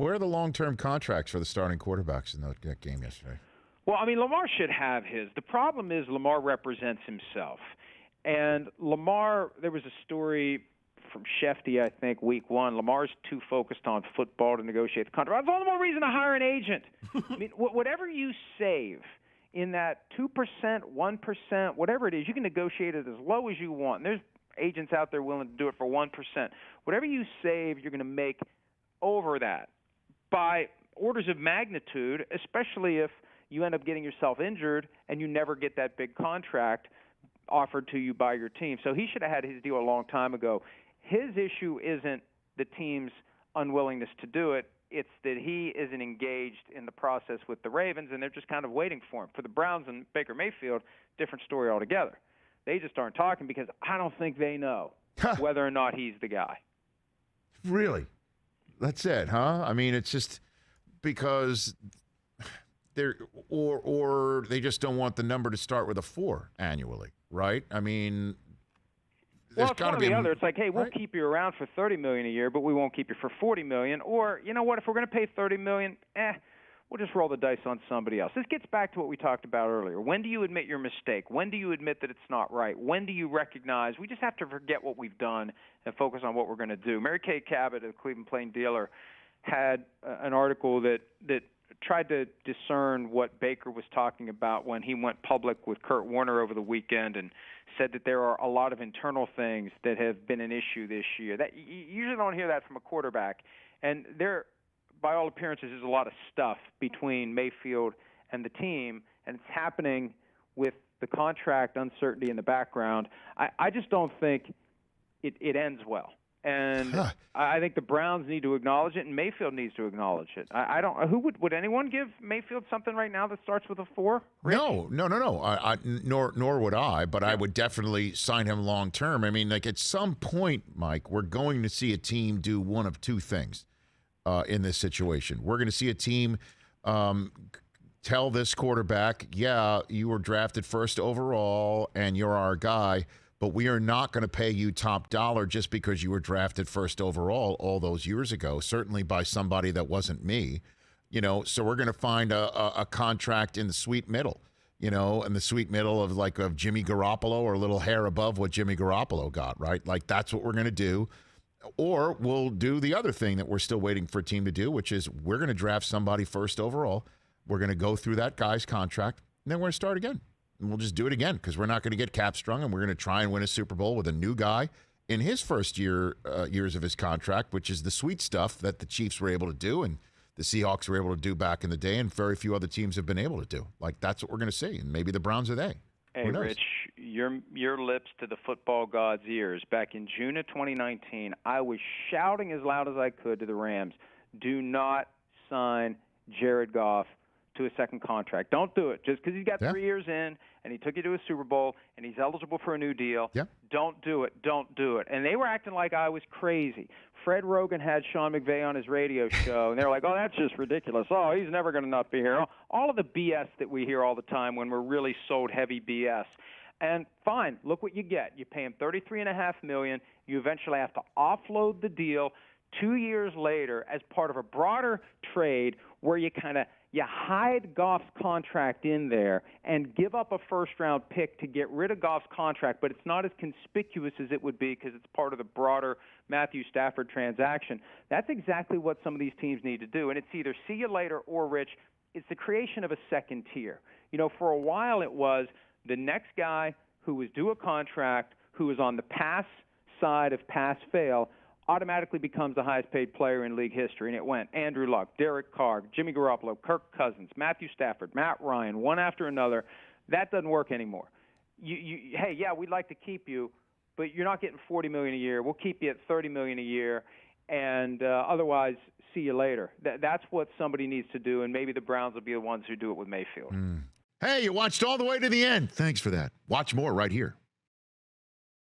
Where are the long-term contracts for the starting quarterbacks in that game yesterday? Well, I mean, Lamar should have his. The problem is Lamar represents himself. And Lamar, there was a story from Shefty, I think, week one. Lamar's too focused on football to negotiate the contract. That's all the more reason to hire an agent. I mean, whatever you save in that 2%, 1%, whatever it is, you can negotiate it as low as you want. And there's agents out there willing to do it for 1%. Whatever you save, you're going to make over that by orders of magnitude, especially if you end up getting yourself injured and you never get that big contract offered to you by your team. So he should have had his deal a long time ago. His issue isn't the team's unwillingness to do it. It's that he isn't engaged in the process with the Ravens, and they're just kind of waiting for him. For the Browns and Baker Mayfield, different story altogether. They just aren't talking because I don't think they know whether or not he's the guy. Really? That's it, huh? I mean, it's just because they're or they just don't want the number to start with a 4 annually, right? I mean, well, it's one or the other. It's like, hey, we'll keep you around for $30 million a year, but we won't keep you for $40 million. Or, you know what? If we're going to pay $30 million, we'll just roll the dice on somebody else. This gets back to what we talked about earlier. When do you admit your mistake? When do you admit that it's not right? When do you recognize we just have to forget what we've done and focus on what we're going to do? Mary Kay Cabot of the Cleveland Plain Dealer had an article that tried to discern what Baker was talking about when he went public with Kurt Warner over the weekend and said that there are a lot of internal things that have been an issue this year. That you usually don't hear that from a quarterback. And there, by all appearances, there's a lot of stuff between Mayfield and the team, and it's happening with the contract uncertainty in the background. I just don't think it ends well. And I think the Browns need to acknowledge it, and Mayfield needs to acknowledge it. I don't. Who would anyone give Mayfield something right now that starts with a 4? Rich? No. Nor would I. But I would definitely sign him long term. I mean, like at some point, Mike, we're going to see a team do one of two things in this situation. We're going to see a team tell this quarterback, "Yeah, you were drafted first overall, and you're our guy." But we are not going to pay you top dollar just because you were drafted first overall all those years ago, certainly by somebody that wasn't me, so we're going to find a contract in the sweet middle, in the sweet middle of Jimmy Garoppolo or a little hair above what Jimmy Garoppolo got, right? Like that's what we're going to do. Or we'll do the other thing that we're still waiting for a team to do, which is we're going to draft somebody first overall. We're going to go through that guy's contract, and then we're going to start again. And we'll just do it again because we're not going to get cap strung, and we're going to try and win a Super Bowl with a new guy in his first years of his contract, which is the sweet stuff that the Chiefs were able to do and the Seahawks were able to do back in the day, and very few other teams have been able to do. Like that's what we're going to see, and maybe the Browns are they. Hey, Rich, your lips to the football god's ears. Back in June of 2019, I was shouting as loud as I could to the Rams, do not sign Jared Goff to a second contract. Don't do it. Just because he's got 3 years in and he took you to a Super Bowl and he's eligible for a new deal, don't do it. Don't do it. And they were acting like I was crazy. Fred Rogan had Sean McVay on his radio show, and they were like, oh, that's just ridiculous. Oh, he's never going to not be here. All of the BS that we hear all the time when we're really sold heavy BS. And fine, look what you get. You pay him $33.5 million. You eventually have to offload the deal 2 years later as part of a broader trade where you hide Goff's contract in there and give up a first-round pick to get rid of Goff's contract, but it's not as conspicuous as it would be because it's part of the broader Matthew Stafford transaction. That's exactly what some of these teams need to do, and it's either see you later or, Rich, it's the creation of a second tier. For a while it was the next guy who was due a contract, who was on the pass side of pass-fail, automatically becomes the highest-paid player in league history, and it went Andrew Luck, Derek Carr, Jimmy Garoppolo, Kirk Cousins, Matthew Stafford, Matt Ryan, one after another. That doesn't work anymore. Hey, we'd like to keep you, but you're not getting $40 million a year. We'll keep you at $30 million a year, and otherwise, see you later. That's what somebody needs to do, and maybe the Browns will be the ones who do it with Mayfield. Hey, you watched all the way to the end. Thanks for that. Watch more right here.